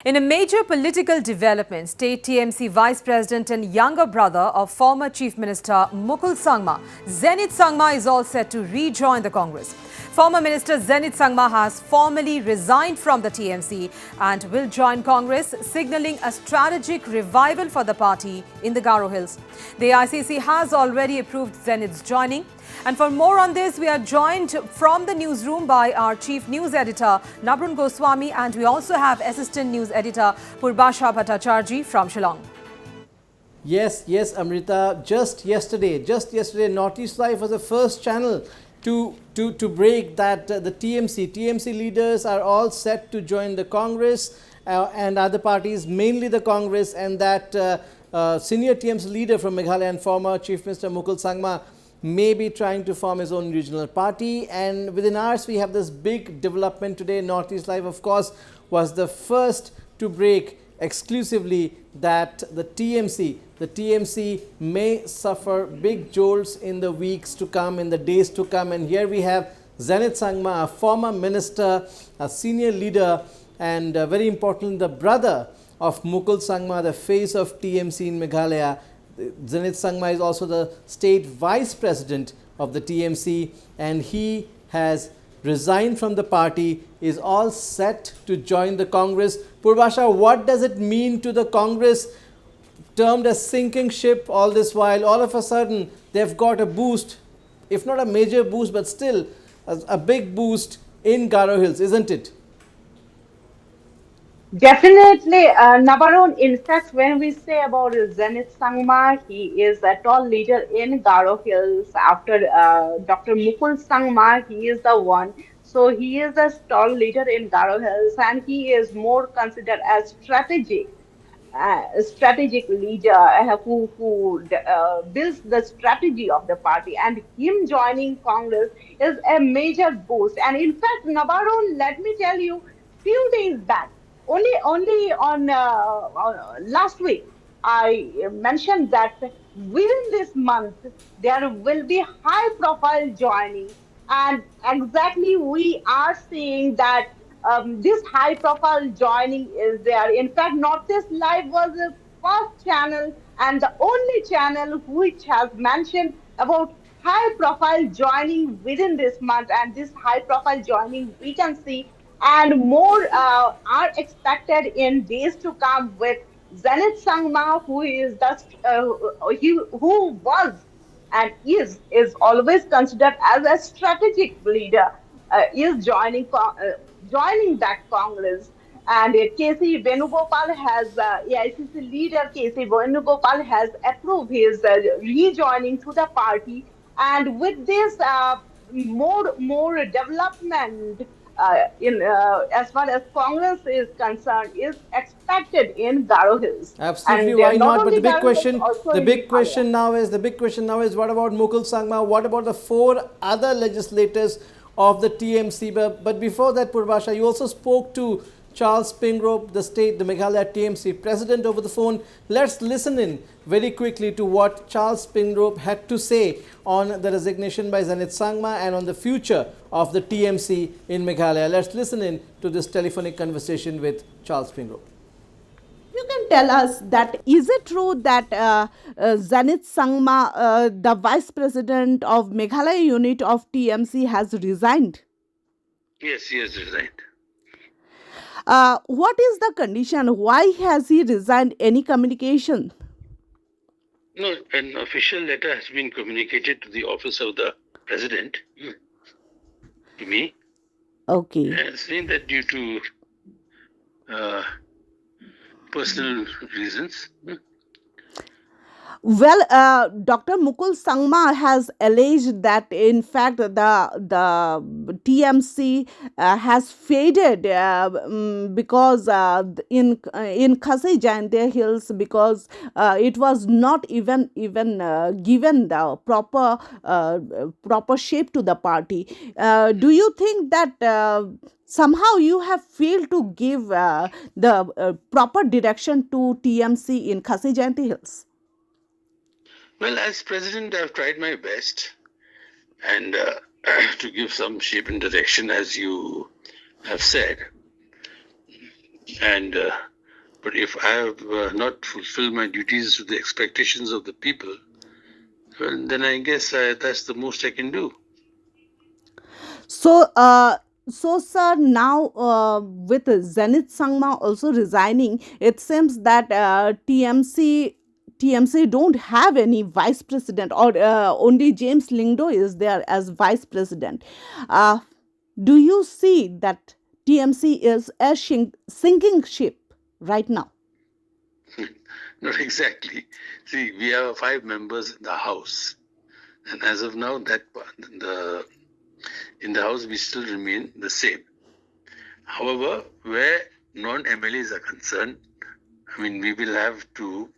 In a major political development, State TMC Vice President and younger brother of former Chief Minister Mukul Sangma, Zenith Sangma, is all set to rejoin the Congress. Former Minister Zenith Sangma has formally resigned from the TMC and will join Congress, signalling a strategic revival for the party in the Garo Hills. The ICC has already approved Zenith's joining. And for more on this, we are joined from the newsroom by our Chief News Editor, Nabrun Goswami, and we also have Assistant News Editor, Purbasha Bhattacharjee from Shillong. Yes, Amrita. Just yesterday, Northeast Live was the first channel to break that the TMC leaders are all set to join the Congress and other parties, mainly the Congress, and that senior TMC leader from Meghalaya and former Chief Minister Mukul Sangma may be trying to form his own regional party. And within hours, we have this big development today. Northeast Live, of course, was the first to break exclusively that the TMC may suffer big jolts in the weeks to come, in the days to come. And here we have Zenith Sangma, a former minister, a senior leader, and very important, the brother of Mukul Sangma, the face of TMC in Meghalaya. Zenith Sangma is also the state vice president of the TMC, and he has resigned from the party, is all set to join the Congress. Purbasha, what does it mean to the Congress, termed as sinking ship all this while? All of a sudden, they've got a boost, if not a major boost, but still a big boost in Garo Hills, isn't it? Definitely, Navarone. In fact, when we say about Zenith Sangma, he is a tall leader in Garo Hills. After Dr. Mukul Sangma, he is the one. So he is a tall leader in Garo Hills, and he is more considered as strategic leader who builds the strategy of the party. And him joining Congress is a major boost. And in fact, Navarone, let me tell you, few days back. Only on last week, I mentioned that within this month there will be high-profile joining, and exactly we are seeing that this high-profile joining is there. In fact, Northeast Live was the first channel and the only channel which has mentioned about high-profile joining within this month, and this high-profile joining we can see and more are expected in days to come with Zenith Sangma, who is who was and is always considered as a strategic leader, is joining that Congress. And KC Venugopal has AICC leader KC Venugopal has approved his rejoining to the party, and with this more development in as far as Congress is concerned, is expected in Garo Hills. Absolutely, And why not not? But only Garo Hills, also the in big Meghalaya. question now is, what about Mukul Sangma? What about the 4 other legislators of the TMC? But before that, Purbasha, you also spoke to Charles Pyngrope, the Meghalaya TMC president, over the phone. Let's listen in very quickly to what Charles Pyngrope had to say on the resignation by Zenith Sangma and on the future of the TMC in Meghalaya. Let's listen in to this telephonic conversation with Charles Pyngrope. You can tell us that is it true that Zenith Sangma, the vice president of Meghalaya unit of TMC, has resigned? Yes, he has resigned. What is the condition? Why has he resigned? Any communication? No, an official letter has been communicated to the office of the president, to me, Okay. saying that due to personal reasons. Well, Dr. Mukul Sangma has alleged that in fact the TMC has faded because in Khasi Jainte Hills, because it was not even given the proper shape to the party. Do you think that somehow you have failed to give the proper direction to TMC in Khasi Jainte Hills? Well, as president, I've tried my best and to give some shape and direction, as you have said. And but if I have not fulfilled my duties to the expectations of the people, well, then I guess that's the most I can do. So, sir, now with Zenith Sangma also resigning, it seems that TMC don't have any vice president, or only James Lingdo is there as vice president. Uh, do you see that TMC is a sinking ship right now? Not exactly. See, we have 5 members in the House, and as of now, in the House we still remain the same. However, where non-MLAs are concerned, I mean, we will have to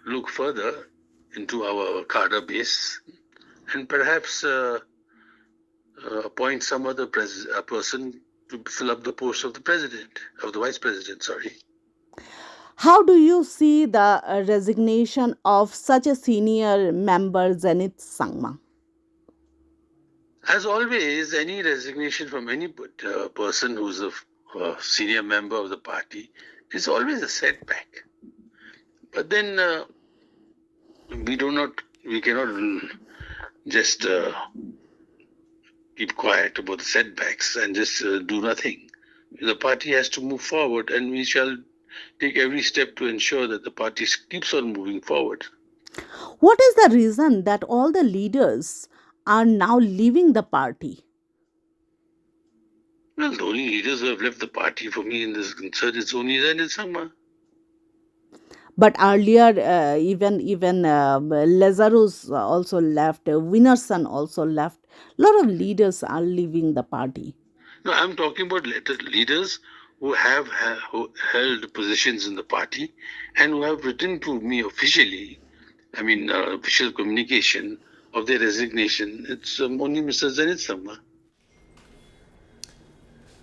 look further into our cadre base and perhaps appoint some other person to fill up the post of the vice president. Sorry. How do you see the resignation of such a senior member, Zenith Sangma? As always, any resignation from any person who's a senior member of the party is always a setback. But then we cannot just keep quiet about the setbacks and just do nothing. The party has to move forward, and we shall take every step to ensure that the party keeps on moving forward. What is the reason that all the leaders are now leaving the party? Well, the only leaders who have left the party for me in this concern is only Zenith Sangma. But earlier, even Lazarus also left, Winnerson also left. A lot of leaders are leaving the party. No, I'm talking about leaders who have who held positions in the party and who have written to me officially, I mean, official communication of their resignation. It's only Mr. Zenith Sangma.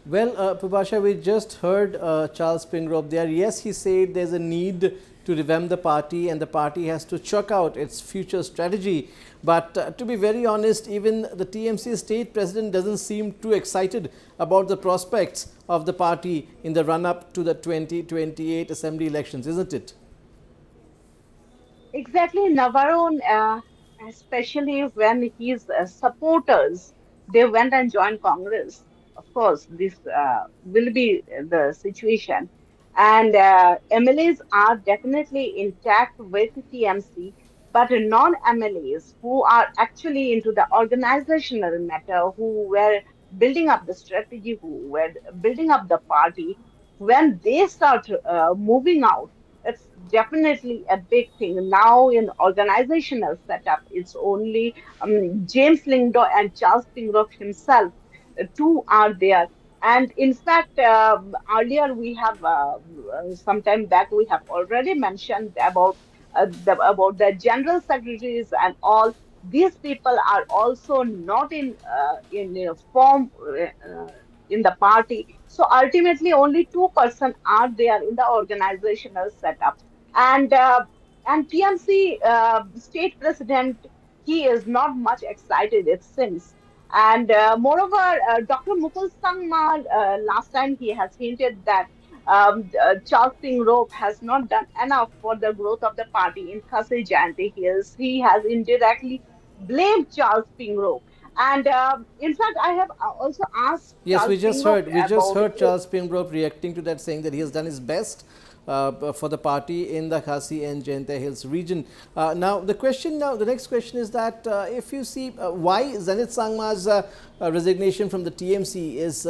Well, Prabhasha, we just heard Charles Pyngrope there. Yes, he said there's a need to revamp the party and the party has to chalk out its future strategy. But to be very honest, even the TMC state president doesn't seem too excited about the prospects of the party in the run-up to the 2028 assembly elections, isn't it? Exactly, Navarro, especially when his supporters they went and joined Congress. Of course, this will be the situation, and MLAs are definitely intact with TMC, but non-MLAs who are actually into the organizational matter, who were building up the strategy, who were building up the party, when they start moving out, it's definitely a big thing. Now in organizational setup, it's only James Lingdo and Charles Pyngrope himself. Two are there. And in fact, earlier we have, some time back, we have already mentioned about the general secretaries and all. These people are also not in form in the party. So ultimately, only 2% are there in the organizational setup. And TMC state president, he is not much excited, it seems. And moreover, Dr. Mukul Sangma, last time he has hinted that Charles Pyngrope has not done enough for the growth of the party in Khasi Jayanti Hills. He has indirectly blamed Charles Pyngrope. And in fact, I have also asked Yes, Charles Pyngrope we just about heard Charles Pyngrope reacting to that, saying that he has done his best for the party in the Khasi and Jaintia Hills region. The next question is that if you see why Zenith Sangma's resignation from the TMC is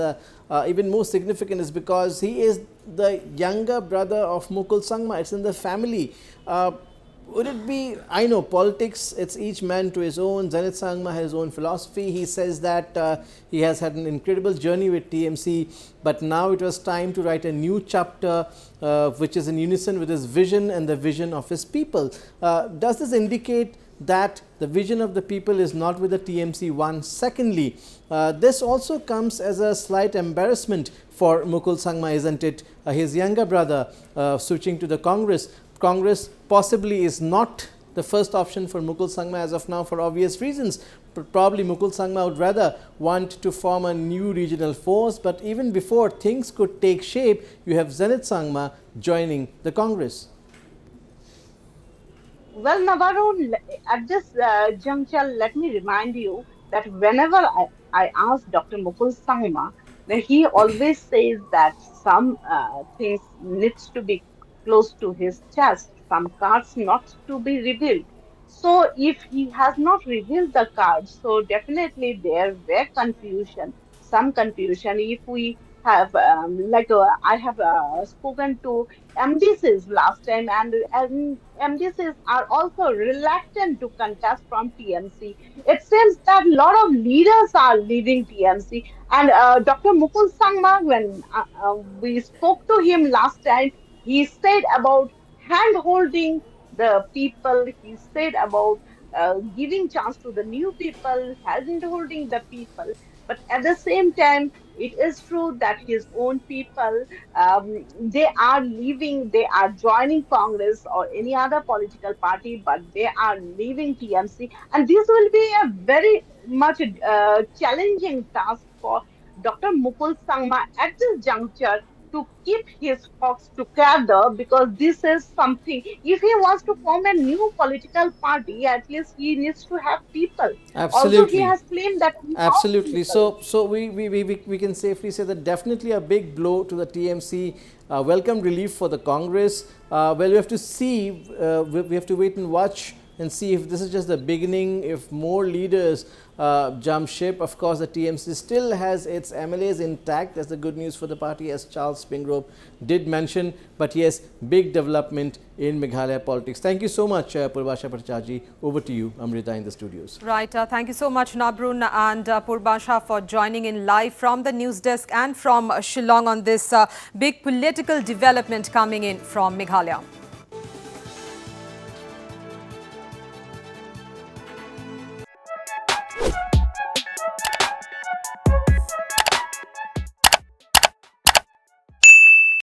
even more significant is because he is the younger brother of Mukul Sangma. It's in the family. Would it be, I know politics, it's each man to his own. Zenith Sangma has his own philosophy. He says that he has had an incredible journey with TMC, but now it was time to write a new chapter which is in unison with his vision and the vision of his people. Does this indicate that the vision of the people is not with the TMC? One. Secondly, this also comes as a slight embarrassment for Mukul Sangma, isn't it? His younger brother switching to the Congress. Congress possibly is not the first option for Mukul Sangma as of now for obvious reasons. Probably Mukul Sangma would rather want to form a new regional force, but even before things could take shape, you have Zenith Sangma joining the Congress. Well, Navarro, at this juncture, let me remind you that whenever I ask Dr. Mukul Sangma, then he always says that some things needs to be close to his chest, some cards not to be revealed. So if he has not revealed the cards, so definitely there were confusion, some confusion. If we have, I have spoken to MDCs last time, and MDCs are also reluctant to contest from TMC. It seems that a lot of leaders are leaving TMC. And Dr. Mukul Sangma, when we spoke to him last time, he said about hand holding the people, he said about giving chance to the new people, hand holding the people. But at the same time, it is true that his own people, they are leaving, they are joining Congress or any other political party, but they are leaving TMC. And this will be a very much challenging task for Dr. Mukul Sangma at this juncture to keep his folks together, because this is something, if he wants to form a new political party, at least he needs to have people. Also, he Absolutely. has claimed that he has Absolutely. people. So we can safely say that definitely a big blow to the TMC, welcome relief for the Congress. Well, we have to see, we have to wait and watch and see if this is just the beginning, if more leaders jump ship. Of course, the TMC still has its MLAs intact. That's the good news for the party, as Charles Pyngrope did mention. But yes, big development in Meghalaya politics. Thank you so much, Purbasha Bhattacharjee. Over to you, Amrita, in the studios. Right. Thank you so much, Nabrun and Purbasha, for joining in live from the news desk and from Shillong on this big political development coming in from Meghalaya.